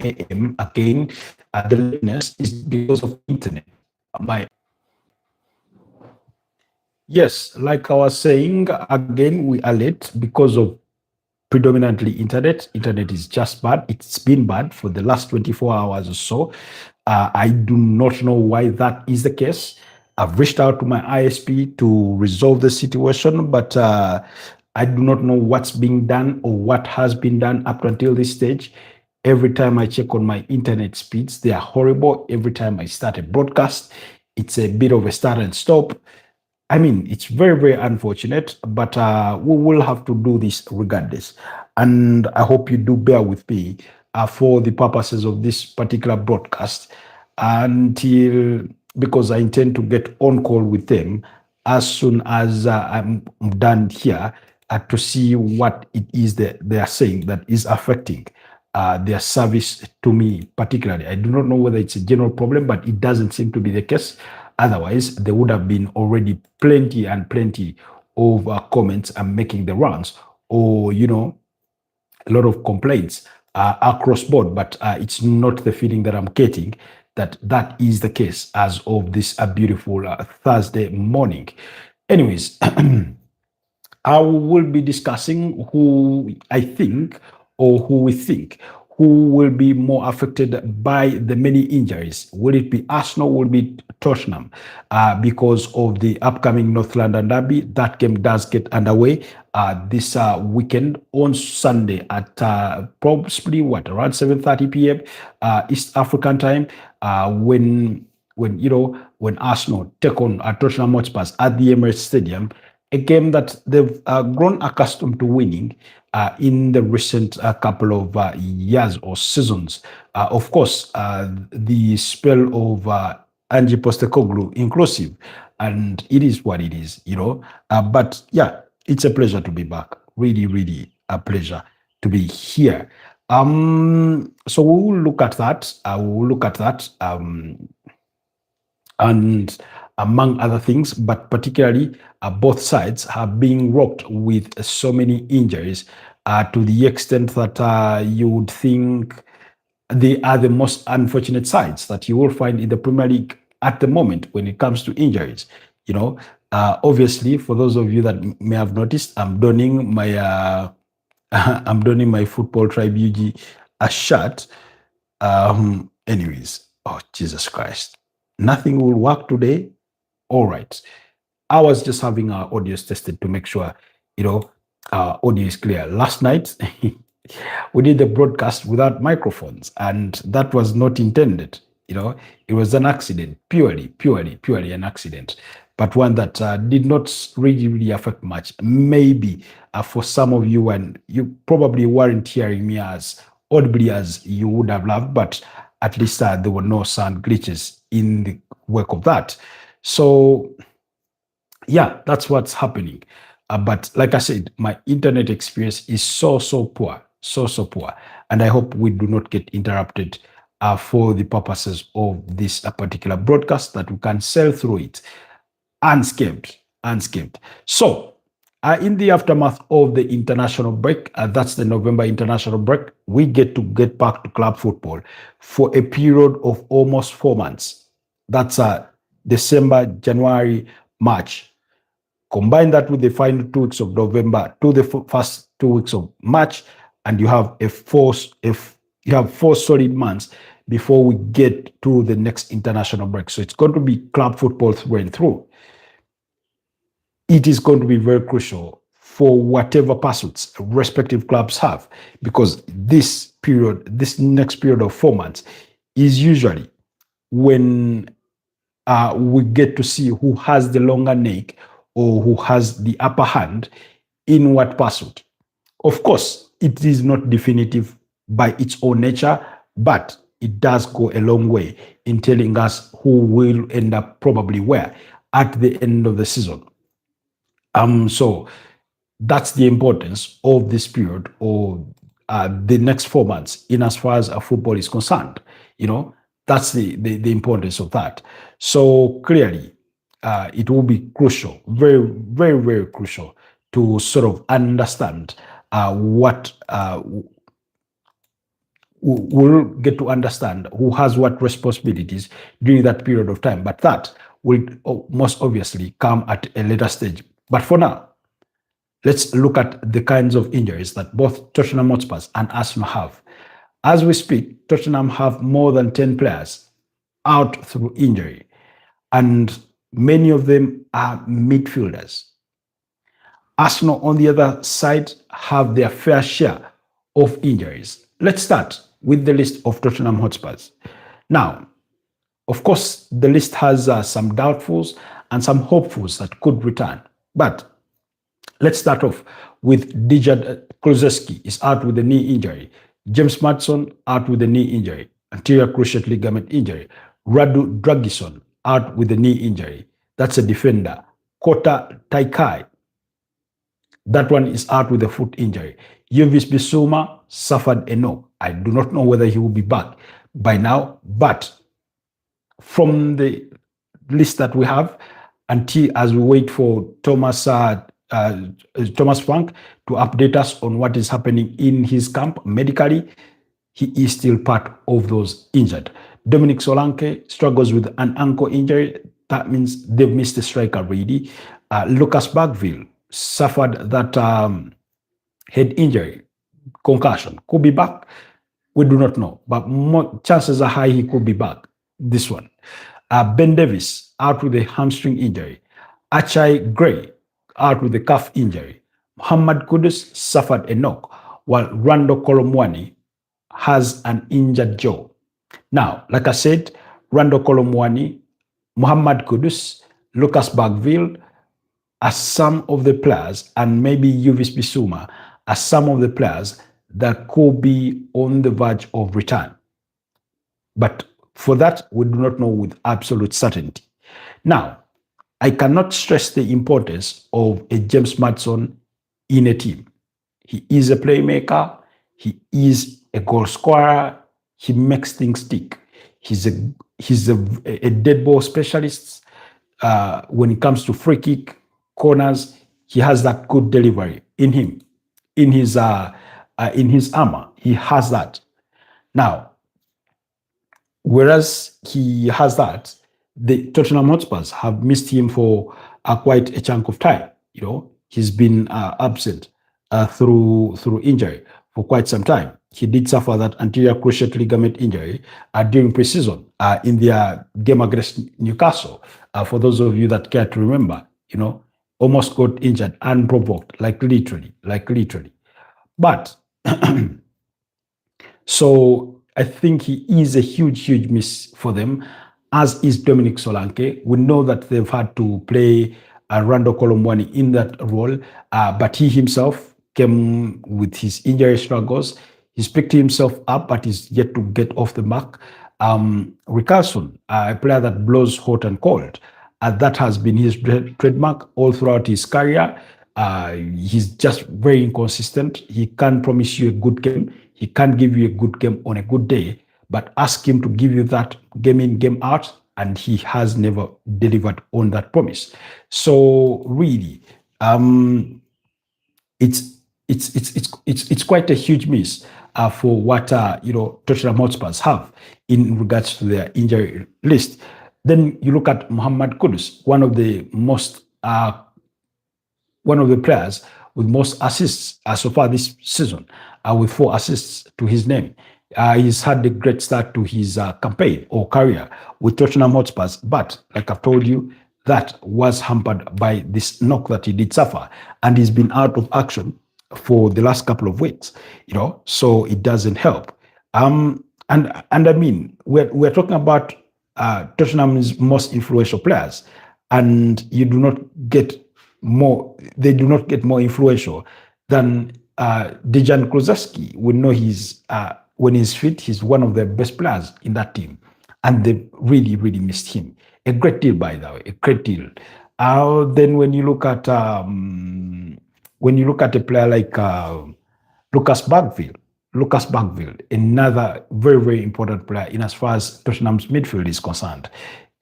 a.m. Again, the lateness is because of internet. My Yes, like I was saying, again, we are late because of predominantly internet. Internet is just bad. It's been bad for the last 24 hours or so. I do not know why that is the case. I've reached out to my ISP to resolve the situation, but I do not know what's being done or what has been done up until this stage. Every time I check on my internet speeds, they are horrible. Every time I start a broadcast, it's a bit of a start and stop. I mean, it's very, very unfortunate, but we will have to do this regardless. And I hope you do bear with me for the purposes of this particular broadcast until, because I intend to get on call with them as soon as I'm done here to see what it is that they are saying that is affecting their service to me particularly. I do not know whether it's a general problem, but it doesn't seem to be the case. Otherwise, there would have been already plenty and plenty of comments and making the rounds, or a lot of complaints across board. But it's not the feeling that I'm getting that that is the case as of this beautiful Thursday morning. Anyways, I will be discussing who I think or who we think who will be more affected by the many injuries. Will it be Arsenal? Will it be Tottenham? Because of the upcoming North London derby, that game does get underway this weekend on Sunday at probably around 7:30 p.m. East African time. When Arsenal take on Tottenham Hotspur at the Emirates Stadium, a game that they've grown accustomed to winning in the recent couple of years or seasons. Of course, the spell of Ange Postecoglou inclusive, and it is what it is. But yeah, it's a pleasure to be back. Really, really a pleasure to be here. So we will look at that. We will look at that. And among other things, but particularly both sides have been rocked with so many injuries to the extent that you would think they are the most unfortunate sides that you will find in the Premier League at the moment when it comes to injuries. Obviously, for those of you that may have noticed, I'm donning my I'm donning my football tribe UG a shirt. Anyways, oh Jesus Christ, nothing will work today. All right. I was just having our audios tested to make sure, audio is clear. Last night, we did the broadcast without microphones, and that was not intended. It was an accident, purely an accident, but one that did not really, really affect much. Maybe for some of you, and you probably weren't hearing me as audibly as you would have loved, but at least there were no sound glitches in the wake of that. So yeah, that's what's happening. But like I said, my internet experience is so poor, so poor. And I hope we do not get interrupted for the purposes of this particular broadcast, that we can sail through it unscathed. So, in the aftermath of the international break, that's the November international break, we get back to club football for a period of almost 4 months. That's December, January, March. Combine that with the final 2 weeks of November to the first 2 weeks of March, and you have you have 4 solid months before we get to the next international break. So it's going to be club football through and through. It is going to be very crucial for whatever pursuits respective clubs have, because this next period of 4 months, is usually when we get to see who has the longer neck or who has the upper hand in what pursuit. Of course, it is not definitive by its own nature, but it does go a long way in telling us who will end up probably where at the end of the season. So that's the importance of this period, or the next 4 months, in as far as football is concerned. That's the importance of that. So clearly, it will be crucial, very, very, very crucial, to sort of understand what will get to understand who has what responsibilities during that period of time. But that will most obviously come at a later stage. But for now, let's look at the kinds of injuries that both Tottenham Hotspurs and Arsenal have. As we speak, Tottenham have more than 10 players out through injury, and many of them are midfielders. Arsenal, on the other side, have their fair share of injuries. Let's start with the list of Tottenham Hotspurs. Now, of course, the list has some doubtfuls and some hopefuls that could return. But let's start off with Dejan Kulusevski is out with a knee injury. James Maddison out with a knee injury, anterior cruciate ligament injury. Radu Dragisson out with a knee injury. That's a defender. Kota Taikai, that one is out with a foot injury. Yovis Bissouma suffered a knock. I do not know whether he will be back by now, but from the list that we have, until as we wait for Thomas Frank to update us on what is happening in his camp medically, he is still part of those injured. Dominic Solanke struggles with an ankle injury. That means they've missed the striker really. Lucas Bagville suffered that head injury, concussion. Could be back. We do not know, but chances are high he could be back. This one. Ben Davis out with a hamstring injury. Achai Gray out with a calf injury. Muhammad Kudus suffered a knock, while Rando Kolomwani has an injured jaw. Now, like I said, Rando Kolomwani, Muhammad Kudus, Lucas Bagville are some of the players, and maybe Yovis Bissouma are some of the players that could be on the verge of return. But for that, we do not know with absolute certainty. Now, I cannot stress the importance of a James Maddison in a team. He is a playmaker. He is a goal scorer. He makes things tick. He's a dead ball specialist. When it comes to free kick, corners, he has that good delivery in him, in his armor. He has that. Now, whereas he has that, the Tottenham Hotspurs have missed him for quite a chunk of time. You know, he's been absent through injury for quite some time. He did suffer that anterior cruciate ligament injury during preseason in their game against Newcastle. For those of you that care to remember, you know, almost got injured unprovoked, like literally. But so I think he is a huge miss for them, as is Dominic Solanke. We know that they've had to play Rando Kolomwani in that role, but he himself came with his injury struggles. He's picked himself up, but he's yet to get off the mark. Rickarson, a player that blows hot and cold, that has been his trademark all throughout his career. He's just very inconsistent. He can't promise you a good game. He can't give you a good game on a good day, but ask him to give you that game in, game out, and he has never delivered on that promise. So really, it's quite a huge miss for what Tottenham Hotspurs have in regards to their injury list. Then you look at Muhammad Kudus, one of the players with most assists so far this season, with 4 assists to his name. He's had a great start to his campaign or career with Tottenham Hotspurs, but like I've told you, that was hampered by this knock that he did suffer, and he's been out of action for the last couple of weeks. So it doesn't help. And I mean, we're talking about Tottenham's most influential players, and they do not get more influential than Dejan Kulusevski. We know when he's fit, he's one of the best players in that team, and they really missed him a great deal, by the way, a great deal. Then when you look at a player like Lucas Bagville, another very important player in as far as Tottenham's midfield is concerned,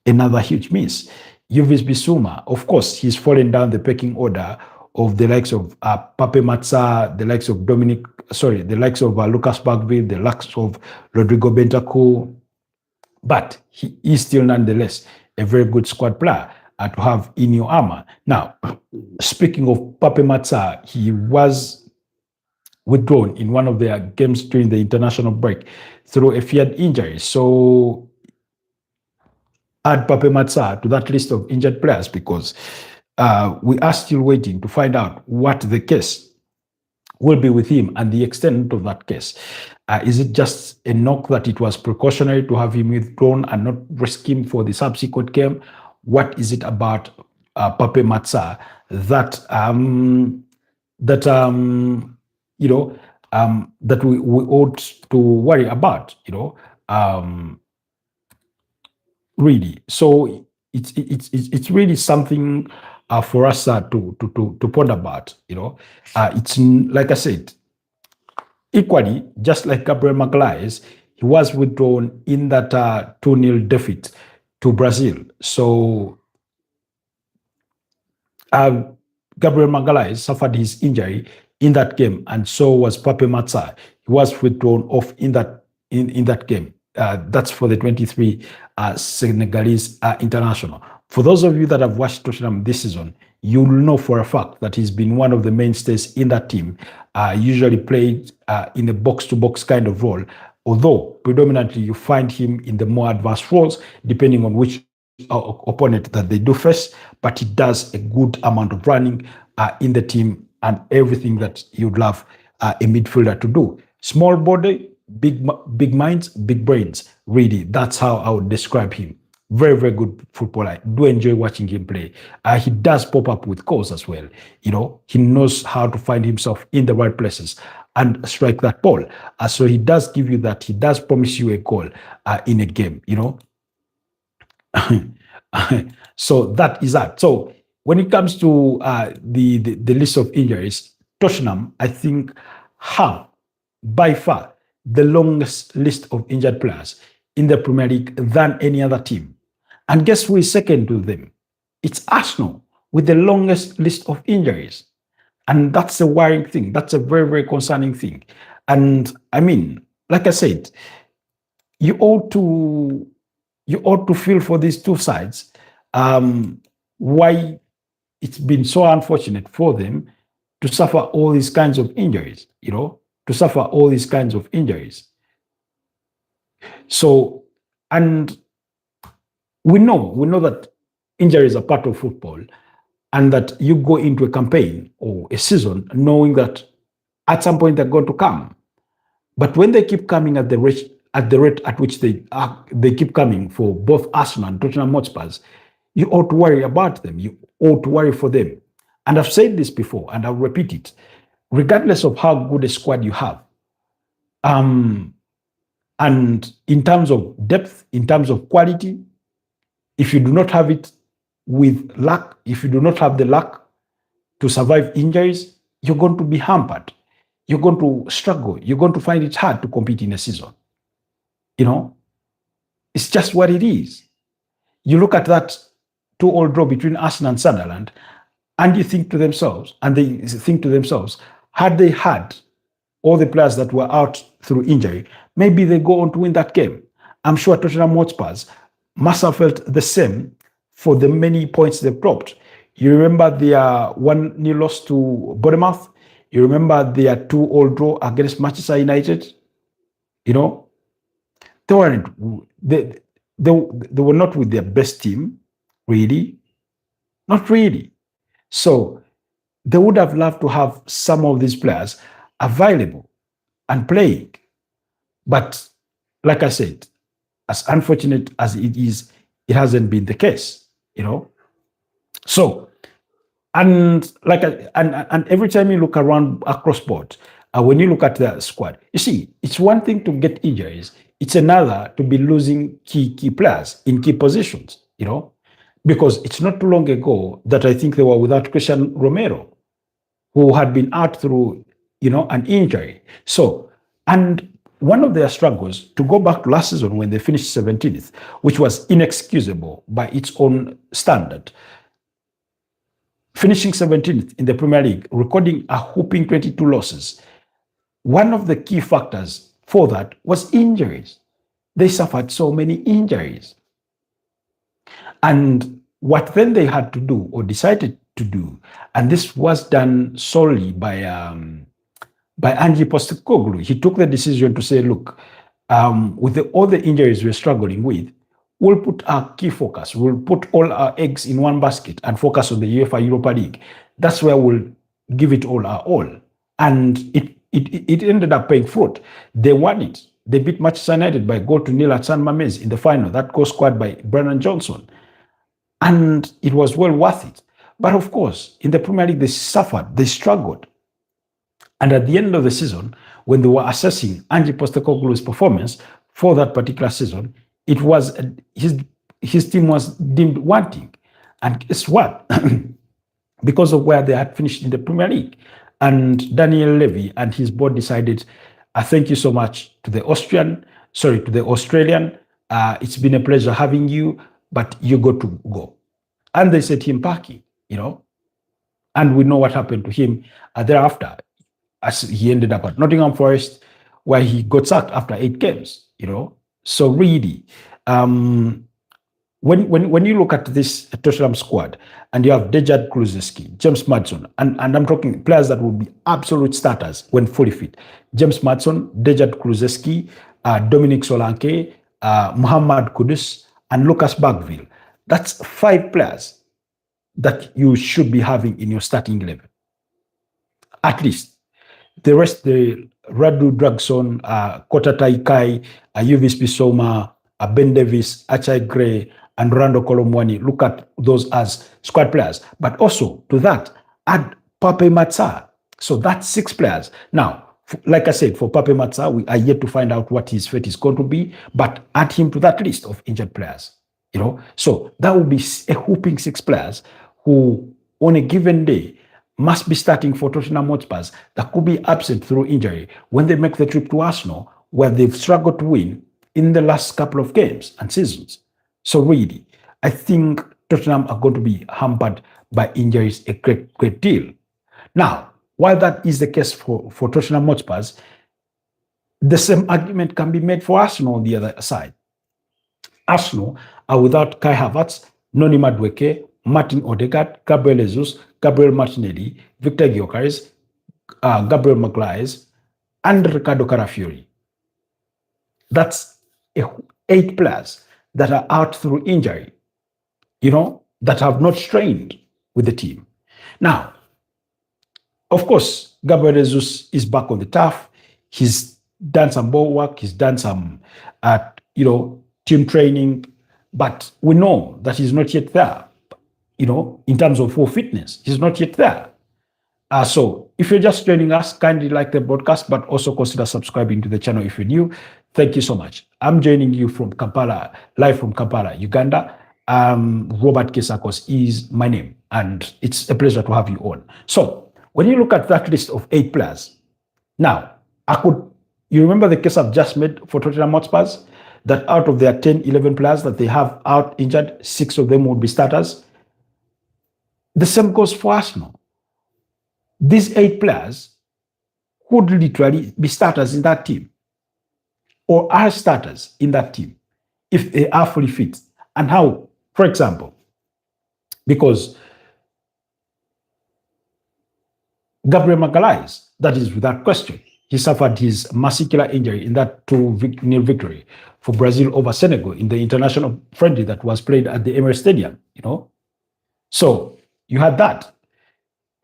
another huge miss. Yovis Bissouma, of course, he's fallen down the pecking order of the likes of Pape Matsa, the likes of the likes of Lucas Bagville, the likes of Rodrigo Bentancur, but he is still nonetheless a very good squad player to have in your armor. Now, speaking of Pape Matsa, he was withdrawn in one of their games during the international break through a feared injury. So add Pape Matsa to that list of injured players because we are still waiting to find out what the case will be with him and the extent of that case. Is it just a knock that it was precautionary to have him withdrawn and not risk him for the subsequent game? What is it about Pape Matsa that that we ought to worry about? Really. So it's really something for us to ponder about. It's like I said, equally, just like Gabriel Magalhaes, he was withdrawn in that 2-0 defeat to Brazil. So Gabriel Magalhaes suffered his injury in that game, and so was Pape Matsa. He was withdrawn off in that game. That's for the 23 Senegalese international. For those of you that have watched Tottenham this season, you'll know for a fact that he's been one of the mainstays in that team, usually played in a box-to-box kind of role, although predominantly you find him in the more advanced roles, depending on which opponent that they do face, but he does a good amount of running in the team and everything that you'd love a midfielder to do. Small body, big minds, big brains. Really, that's how I would describe him. Very, very good footballer. I do enjoy watching him play. He does pop up with goals as well. He knows how to find himself in the right places and strike that ball. So he does give you that. He does promise you a goal in a game. So that is that. So when it comes to the list of injuries, Tottenham, I think, have by far the longest list of injured players in the Premier League than any other team. And guess who is second to them? It's Arsenal with the longest list of injuries. And that's a worrying thing. That's a very, very concerning thing. And I mean, like I said, you ought to feel for these two sides why it's been so unfortunate for them to suffer all these kinds of injuries, to suffer all these kinds of injuries. So, and we know that injuries are part of football, and that you go into a campaign or a season knowing that at some point they're going to come. But when they keep coming at the rate at which they keep coming for both Arsenal and Tottenham Hotspurs, you ought to worry about them. You ought to worry for them. And I've said this before, and I'll repeat it. Regardless of how good a squad you have, and in terms of depth, in terms of quality, if you do not have it with luck, if you do not have the luck to survive injuries, you're going to be hampered. You're going to struggle. You're going to find it hard to compete in a season. It's just what it is. You look at that 2-2 draw between Arsenal and Sunderland, and they think to themselves, had they had all the players that were out through injury, maybe they go on to win that game. I'm sure Tottenham Hotspurs must have felt the same for the many points they've dropped. You remember their 1-0 loss to Bournemouth? You remember their 2-2 draw against Manchester United? They were not with their best team, really. Not really. So they would have loved to have some of these players available and playing. But like I said, as unfortunate as it is, it hasn't been the case, So, and every time you look around across board, when you look at the squad, you see, it's one thing to get injuries. It's another to be losing key players in key positions, because it's not too long ago that I think they were without Christian Romero, who had been out through, an injury. So, and one of their struggles, to go back to last season when they finished 17th, which was inexcusable by its own standard, finishing 17th in the Premier League, recording a whooping 22 losses. One of the key factors for that was injuries. They suffered so many injuries. And what then they had to do or decided to do, and this was done solely by Ange Postecoglou. He took the decision to say, look, with all the injuries we're struggling with, we'll put our key focus, we'll put all our eggs in one basket and focus on the UEFA Europa League. That's where we'll give it all our all. And it ended up paying fruit. They won it. They beat Manchester United by goal to nil at San Mamés in the final. That goal scored by Brennan Johnson. And it was well worth it. But of course, in the Premier League, they suffered, they struggled. And at the end of the season, when they were assessing Ange Postecoglou's performance for that particular season, it was his team was deemed wanting. And guess what? Because of where they had finished in the Premier League. And Daniel Levy and his board decided, thank you so much to the Australian. It's been a pleasure having you, but you got to go. And they set him packing, And we know what happened to him thereafter, as he ended up at Nottingham Forest, where he got sacked after 8 games, So really, when you look at this Tottenham squad and you have Dejan Kulusevski, James Maddison, and I'm talking players that will be absolute starters when fully fit. James Maddison, Dejan Kulusevski, Dominic Solanke, Muhammad Kudus, and Lucas Bagville. That's 5 players that you should be having in your starting 11. At least. The rest, the Radu Dragson, Kota Taikai, Yuvis Bisoma, Ben Davis, Achai Gray, and Rando Kolomwani, look at those as squad players. But also to that, add Pape Matsar. So that's 6 players. Now, like I said, for Pape Matsar, we are yet to find out what his fate is going to be, but add him to that list of injured players. So that will be a whooping 6 players who, on a given day, must be starting for Tottenham Hotspurs that could be absent through injury when they make the trip to Arsenal, where they've struggled to win in the last couple of games and seasons. So really, I think Tottenham are going to be hampered by injuries a great deal. Now, while that is the case for Tottenham Hotspurs, the same argument can be made for Arsenal on the other side. Arsenal are without Kai Havertz, Noni Madueke, Martin Odegaard, Gabriel Jesus, Gabriel Martinelli, Victor Gyökeres, Gabriel Magalhaes, and Ricardo Carafiori. That's 8 players that are out through injury, that have not trained with the team. Now, of course, Gabriel Jesus is back on the turf. He's done some ball work. He's done some, team training. But we know that he's not yet there. In terms of full fitness, he's not yet there. So if you're just joining us, kindly like the broadcast, but also consider subscribing to the channel if you're new. Thank you so much. I'm joining you from Kampala, live from Kampala, Uganda. Robert Kesakos is my name, and it's a pleasure to have you on. So when you look at that list of 8 players, now, you remember the case I've just made for Tottenham Hotspurs, that out of their 10, 11 players that they have out injured, 6 of them would be starters. The same goes for Arsenal. These 8 players would literally be starters in that team, or are starters in that team if they are fully fit. And how? For example, because Gabriel Magalhaes, that is without question, he suffered his muscular injury in that 2-0 victory for Brazil over Senegal in the international friendly that was played at the Emirates Stadium, So you had that.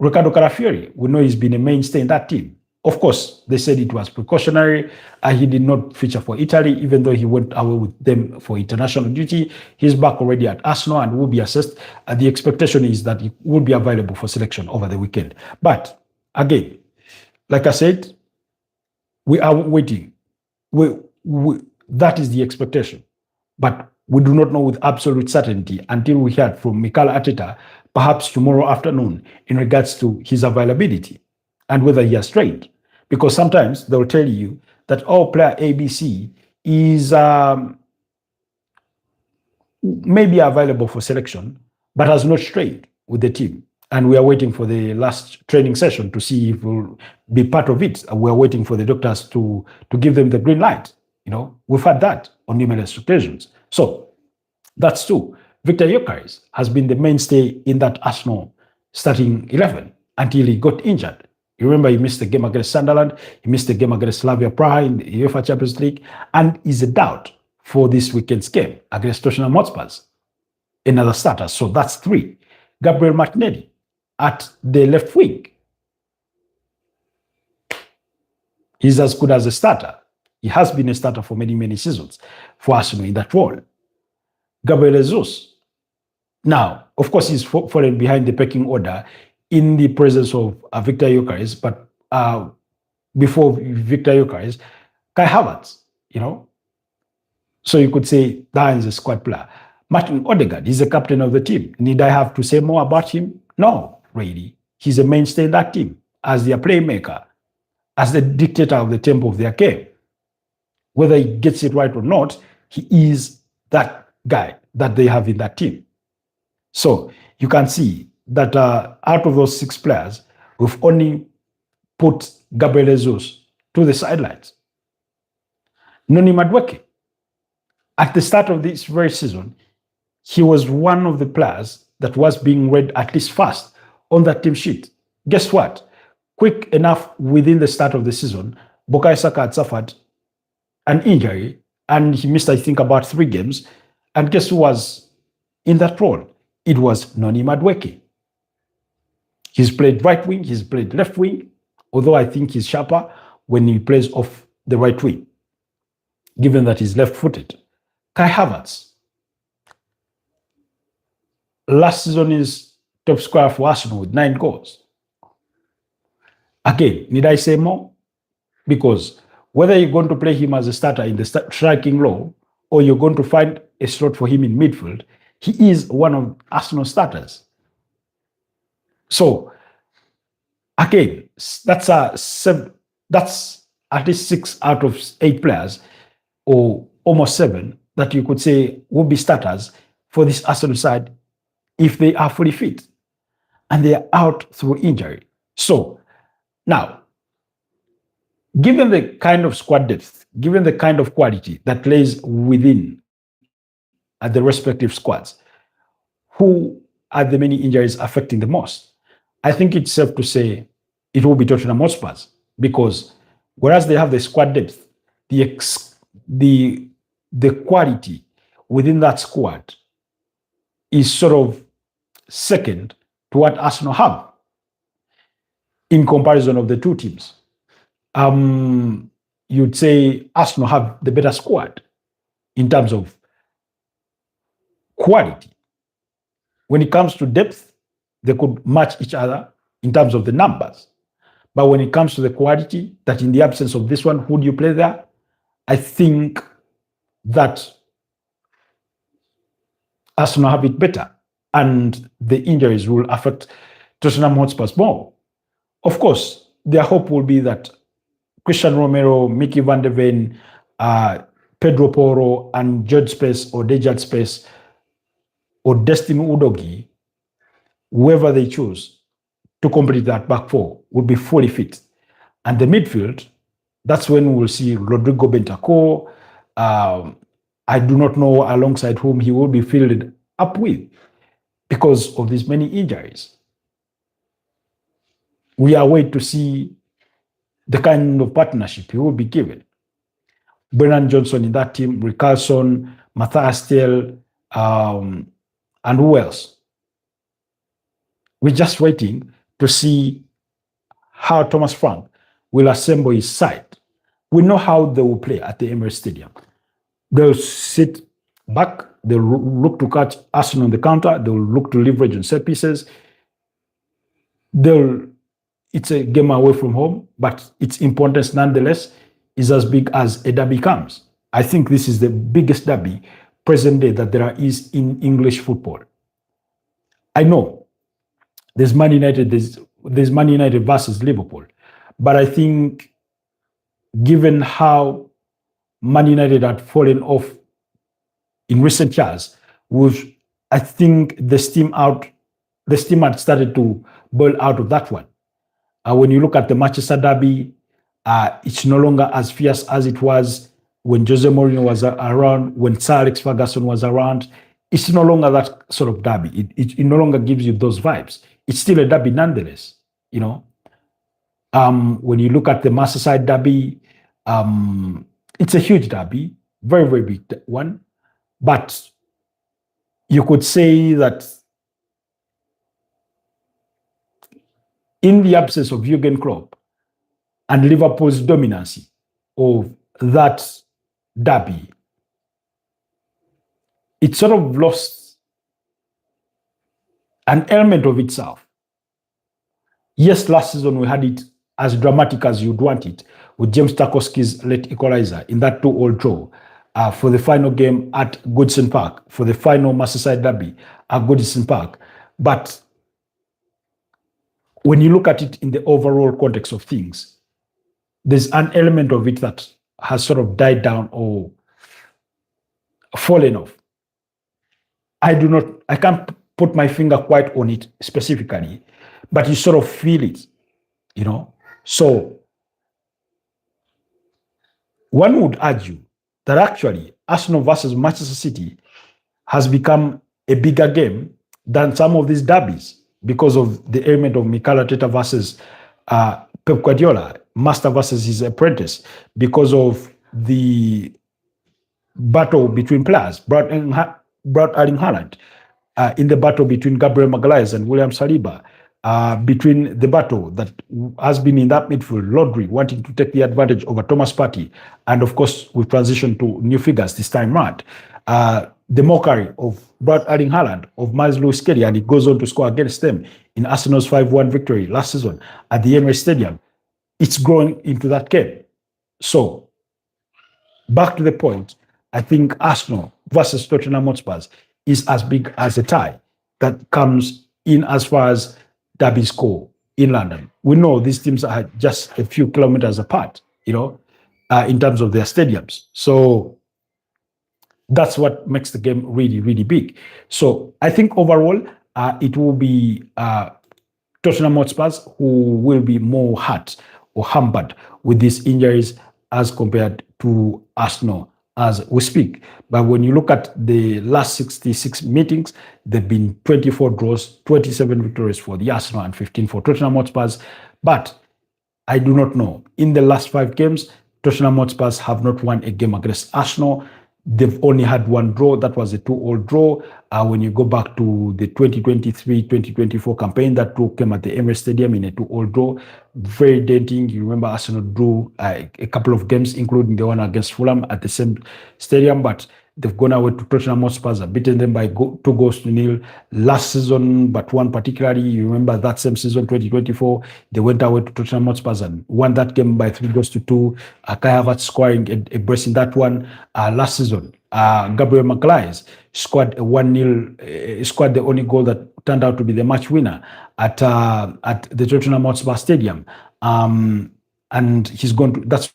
Ricardo Carafiori, we know he's been a mainstay in that team. Of course, they said it was precautionary. He did not feature for Italy, even though he went away with them for international duty. He's back already at Arsenal and will be assessed. The expectation is that he will be available for selection over the weekend. But again, like I said, we are waiting. That is the expectation. But we do not know with absolute certainty until we hear from Mikel Arteta, perhaps tomorrow afternoon, in regards to his availability and whether he has trained. Because sometimes they'll tell you that, player ABC is maybe available for selection, but has not trained with the team. and we are waiting for the last training session to see if we'll be part of it. We are waiting for the doctors to give them the green light. We've had that on numerous occasions. So that's two. Victor Gyökeres has been the mainstay in that Arsenal starting 11 until he got injured. You remember he missed the game against Sunderland, he missed the game against Slavia Praha in the UEFA Champions League, and is a doubt for this weekend's game against Tottenham Hotspurs, another starter. So that's three. Gabriel Martinelli at the left wing. He's as good as a starter. He has been a starter for many, many seasons for Arsenal in that role. Gabriel Jesus. Now, of course, he's fallen behind the pecking order in the presence of Victor Gyökeres, but before Victor Gyökeres, Kai Havertz, So you could say that is a squad player. Martin Odegaard is the captain of the team. Need I have to say more about him? No, really. He's a mainstay in that team as their playmaker, as the dictator of the tempo of their game. Whether he gets it right or not, he is that guy that they have in that team. So you can see that out of those 6 players, we've only put Gabriel Jesus to the sidelines. Noni Madueke, at the start of this very season, he was one of the players that was being read at least first on that team sheet. Guess what? Quick enough within the start of the season, Bukayo Saka had suffered an injury and he missed, I think, about 3 games. And guess who was in that role? It was Noni Madueke. He's played right wing, he's played left wing, although I think he's sharper when he plays off the right wing, given that he's left-footed. Kai Havertz. Last season is top scorer for Arsenal with 9 goals. Again, need I say more? Because whether you're going to play him as a starter in the striking role or you're going to find a slot for him in midfield, he is one of Arsenal starters. So, again, that's at least 6 out of 8 players, or almost 7, that you could say will be starters for this Arsenal side if they are fully fit and they are out through injury. So, now, given the kind of squad depth, given the kind of quality that lays within at the respective squads, who are the many injuries affecting the most? I think it's safe to say it will be Tottenham Hotspurs, because whereas they have the squad depth, the quality within that squad is sort of second to what Arsenal have in comparison of the two teams. You'd say Arsenal have the better squad in terms of quality. When it comes to depth, they could match each other in terms of the numbers. But when it comes to the quality, that in the absence of this one, who do you play there? I think that Arsenal have it better, and the injuries will affect Tottenham Hotspurs more. Of course, their hope will be that Christian Romero, Mickey van der Ven, Pedro Porro, and George Space or Dejad Space or Destiny Udogi, whoever they choose to complete that back four, would be fully fit. And the midfield, that's when we will see Rodrigo Bentancur. I do not know alongside whom he will be filled up with because of these many injuries. We are waiting to see the kind of partnership he will be given. Brennan Johnson in that team, Rickarlson, Matthias Tel, and who else? We're just waiting to see how Thomas Frank will assemble his side. We know how they will play at the Emirates Stadium. They'll sit back, they'll look to catch Arsenal on the counter, they'll look to leverage on set pieces. It's a game away from home, but its importance nonetheless is as big as a derby comes. I think this is the biggest derby present day that there is in English football. I know there's Man United, there's Man United versus Liverpool, but I think given how Man United had fallen off in recent years, I think the steam out the steam had started to boil out of that one. When you look at the Manchester derby, it's no longer as fierce as it was when Jose Mourinho was around, when Sir Alex Ferguson was around. It's no longer that sort of derby. It no longer gives you those vibes. It's still a derby nonetheless, you know. When you look at the Merseyside derby, it's a huge derby, very, very big one. But you could say that in the absence of Jurgen Klopp and Liverpool's dominance of that derby, it sort of lost an element of itself. Yes, last season we had it as dramatic as you'd want it, with James Tarkowski's late equalizer in that 2-2 draw for the final game at Goodison Park, for the final Merseyside derby at Goodison Park. But when you look at it in the overall context of things, there's an element of it that has sort of died down or fallen off. I can't put my finger quite on it specifically, but you sort of feel it, you know. So one would argue that actually Arsenal versus Manchester City has become a bigger game than some of these derbies because of the element of Mikel Arteta versus Pep Guardiola, master versus his apprentice, because of the battle between players, brought Erling Haaland, in the battle between Gabriel Magalhaes and William Saliba, between the battle that has been in that midfield, Rodri wanting to take the advantage over Thomas Partey, and of course we've transitioned to new figures this time round. The mockery of Brad Erling Haaland, of Miles Lewis Kelly, and he goes on to score against them in Arsenal's 5-1 victory last season at the Emirates Stadium. It's growing into that game. So, back to the point, I think Arsenal versus Tottenham Hotspur is as big as a tie that comes in as far as derby score in London. We know these teams are just a few kilometers apart, you know, in terms of their stadiums. So that's what makes the game really, really big. So I think overall, it will be Tottenham Hotspurs who will be more hurt or hampered with these injuries as compared to Arsenal as we speak. But when you look at the last 66 meetings, there have been 24 draws, 27 victories for the Arsenal and 15 for Tottenham Hotspurs. But I do not know. In the last 5 games, Tottenham Hotspurs have not won a game against Arsenal. They've only had one draw. That was a 2-2 draw. When you go back to the 2023-2024 campaign, that draw came at the Emirates Stadium in a 2-2 draw. Very daunting. You remember Arsenal drew a couple of games, including the one against Fulham at the same stadium, but they've gone away to Tottenham Hotspurs, have beaten them by 2-0 last season, but one particularly, you remember that same season, 2024, they went away to Tottenham Hotspurs and won that game by 3-2. Kai Havertz scoring a brace in that one. Last season, Gabriel Magalhaes scored a 1-0, scored the only goal that turned out to be the match winner at the Tottenham Hotspur Stadium. And he's going to, that's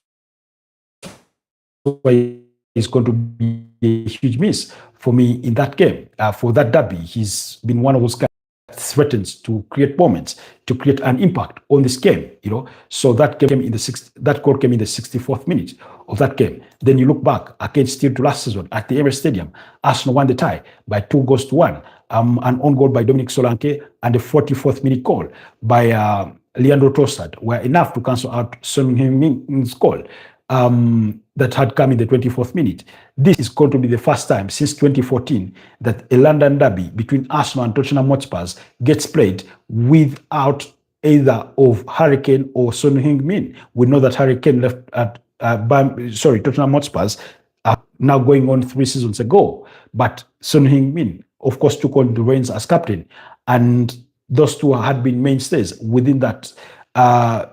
why he's going to be a huge miss for me in that game. For that derby, he's been one of those guys that threatens to create moments, to create an impact on this game, you know. So that game in the that goal came in the 64th minute of that game. Then you look back against still to last season at the Emirates Stadium, Arsenal won the tie by 2-1. An own goal by Dominic Solanke and a 44th minute goal by Leandro Trossard were enough to cancel out Son Heung-min's goal. That had come in the 24th minute. This is going to be the first time since 2014 that a London derby between Arsenal and Tottenham Hotspurs gets played without either of Harry Kane or Son Heung-min. We know that Harry Kane left at Tottenham Hotspurs now going on 3 seasons ago, but Son Heung-min, of course, took on the reins as captain, and those two had been mainstays within that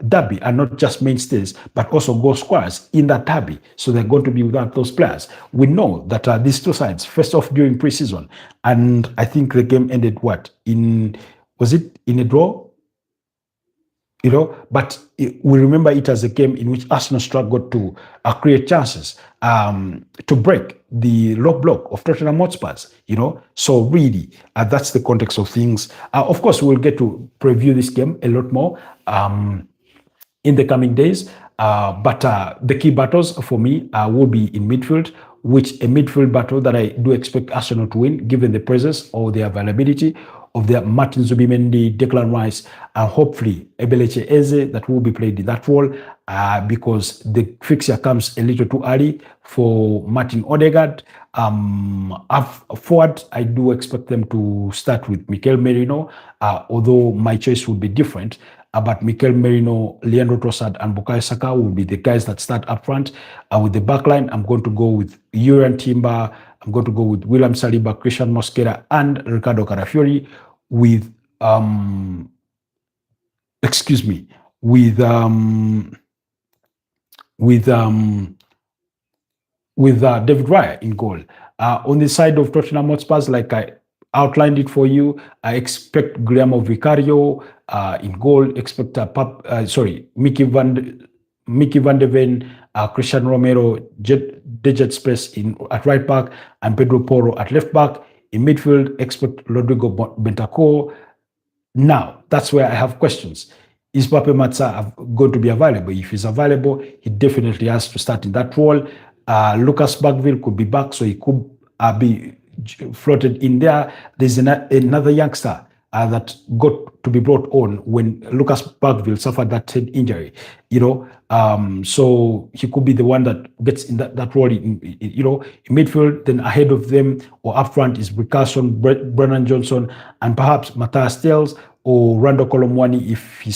derby, and not just mainstays, but also goal scorers in that derby. So they're going to be without those players. We know that these two sides faced off during preseason, and I think the game ended was it in a draw? But we remember it as a game in which Arsenal struggled to create chances, to break the low block of Tottenham Hotspurs. So really, that's the context of things. Of course, we'll get to preview this game a lot more in the coming days. But the key battles for me will be in midfield, which a midfield battle that I do expect Arsenal to win, given the presence or the availability of their Martin Zubimendi, Declan Rice, and hopefully Ebeleche Eze that will be played in that role, because the fixture comes a little too early for Martin Odegaard. Forward, I do expect them to start with Mikel Merino, although my choice would be different. But Mikel Merino, Leandro Trossard, and Bukayo Saka will be the guys that start up front. With the backline, I'm going to go with Urian Timber. I'm going to go with William Saliba, Christian Mosquera, and Ricardo Carafiori. With excuse me, with David Raya in goal. On the side of Tottenham Hotspurs, like I outlined it for you, I expect Guillermo Vicario in goal. Expect Mickey van de Ven, Christian Romero, Dejet Space at right back, and Pedro Porro at left back. In midfield, expect Rodrigo Bentancur. Now, that's where I have questions. Is Pape Matsa going to be available? If he's available, he definitely has to start in that role. Lucas Bagville could be back, so he could be floated in there. There's another youngster that got to be brought on when Lucas Bagville suffered that head injury, so he could be the one that gets in that role in midfield. Then ahead of them or up front is Rickerson, Brennan Johnson, and perhaps Matthias Telles or Randall Colomwani if he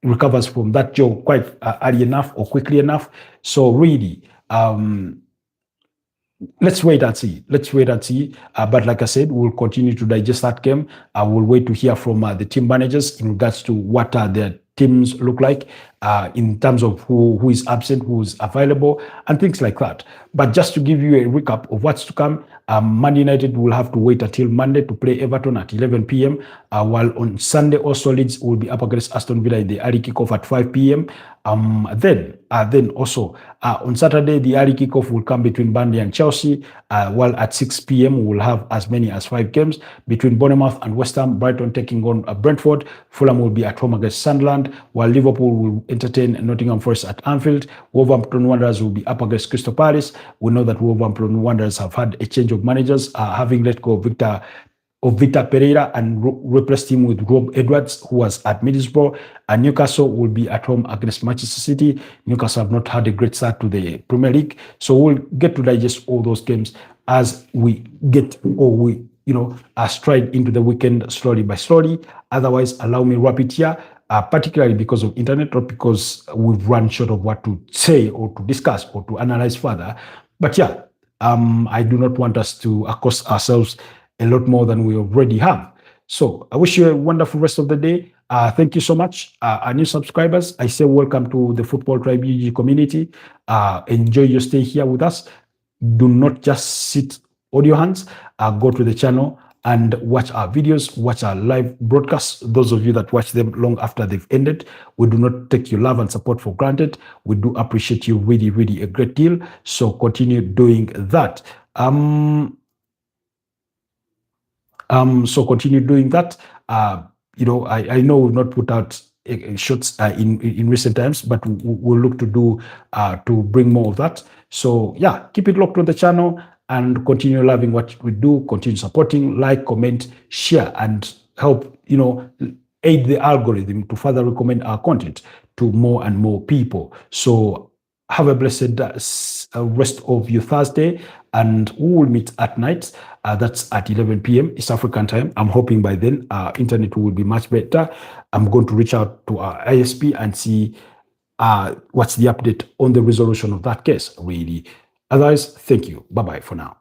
recovers from that job quite early enough or quickly enough. So really, let's wait and see. But like I said, we'll continue to digest that game. I will wait to hear from the team managers in regards to what their teams look like in terms of who is absent, who's available, and things like that. But just to give you a recap of what's to come, Man United will have to wait until Monday to play Everton at 11 p.m. While on Sunday, also Leeds will be up against Aston Villa in the early kickoff at 5 p.m. Then also on Saturday, the early kickoff will come between Burnley and Chelsea, while at 6 p.m. we'll have as many as 5 games between Bournemouth and West Ham, Brighton taking on Brentford, Fulham will be at home against Sunderland, while Liverpool will entertain Nottingham Forest at Anfield, Wolverhampton Wanderers will be up against Crystal Palace. We know that Wolverhampton Wanderers have had a change of managers, having let go of Victor Pereira and replaced him with Rob Edwards, who was at Middlesbrough. And Newcastle will be at home against Manchester City. Newcastle have not had a great start to the Premier League, so we'll get to digest all those games as we stride into the weekend slowly by slowly. Otherwise, allow me to wrap it here, particularly because of internet, not because we've run short of what to say or to discuss or to analyze further. But yeah, I do not want us to accost ourselves a lot more than we already have. So I wish you a wonderful rest of the day. Thank you so much. Our new subscribers, I say welcome to the Football Tribe UG community. Enjoy your stay here with us. Do not just sit on your hands. Go to the channel and watch our videos, watch our live broadcasts. Those of you that watch them long after they've ended, we do not take your love and support for granted. We do appreciate you really, really a great deal. So continue doing that. So continue doing that. I know we've not put out shots in recent times, but we'll look to do to bring more of that. So yeah, keep it locked on the channel and continue loving what we do. Continue supporting, like, comment, share, and help aid the algorithm to further recommend our content to more and more people. So have a blessed rest of your Thursday, and we will meet at night. That's at 11 p.m. East African time. I'm hoping by then internet will be much better. I'm going to reach out to our ISP and see what's the update on the resolution of that case, really. Otherwise, thank you. Bye-bye for now.